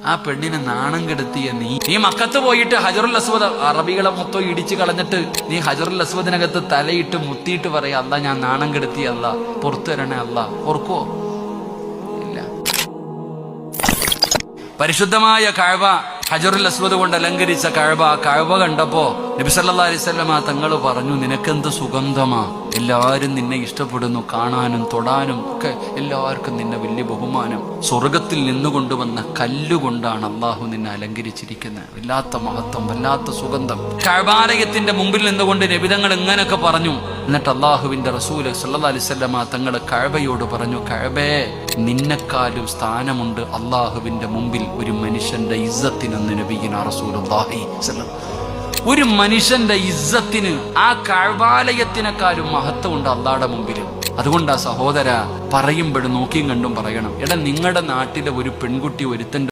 ആ പെണ്ണിനെ നാണം കെടുത്തിയ നീ മക്കത്ത് പോയിട്ട് ഹജറുൽ അസ്വദ് അറബികളെ മൊത്തം ഇടിച്ചു കളഞ്ഞിട്ട് നീ ഹജറുൽ അസ്വദിനകത്ത് തലയിട്ട് മുത്തിയിട്ട് പറയാ, അല്ല ഞാൻ നാണം കെടുത്തി, അല്ല പുറത്തു തരണേ, അല്ല ഓർക്കോ? ഇല്ല. പരിശുദ്ധമായ കഅബ, ഹജറുൽ അസ്വദ് കൊണ്ട് അലങ്കരിച്ച കഅബ കണ്ടപ്പോ നബി സല്ലല്ലാഹു അലൈഹി വസല്ലമ തങ്ങൾ പറഞ്ഞു, നിനക്കെന്ത് സുഗന്ധമാ, എല്ലാവരും നിന്നെ ഇഷ്ടപ്പെടുന്നു, കാണാനും തൊടാനും ഒക്കെ എല്ലാവർക്കും നിന്നെ വലിയ ബഹുമാനം. സ്വർഗത്തിൽ നിന്നുകൊണ്ടുവന്ന കല്ലുകൊണ്ടാണ് അള്ളാഹു നിന്നെ അലങ്കരിച്ചിരിക്കുന്നത്. വല്ലാത്ത മഹത്വം, വല്ലാത്ത സുഗന്ധം. കഅബാലയത്തിന്റെ മുമ്പിൽ നിന്നുകൊണ്ട് നബി തങ്ങൾ ഇങ്ങനെയൊക്കെ പറഞ്ഞു. എന്നിട്ട് അള്ളാഹുവിന്റെ റസൂൽ സല്ലല്ലാഹു അലൈഹി വസല്ലമ തങ്ങൾ കഅബയോട് പറഞ്ഞു, കഅബേ, നിന്നെക്കാളും സ്ഥാനമുണ്ട് അള്ളാഹുവിന്റെ മുമ്പിൽ ഒരു മനുഷ്യന്റെ ഇസ്സത്തിനെന്ന് നബിയിനാ റസൂലുള്ളാഹി സ്വല്ലല്ലാഹു. ഒരു മനുഷ്യന്റെ ഇസ്സത്തിന് ആ കഅബാലയത്തിനെക്കാളും മഹത്വമുണ്ട് അള്ളാഹുടെ മുമ്പിൽ. അതുകൊണ്ടാ സഹോദര പറയുമ്പോഴും നോക്കിയും കണ്ടും പറയണം. എടാ, നിങ്ങളുടെ നാട്ടിലെ ഒരു പെൺകുട്ടി ഒരുത്തന്റെ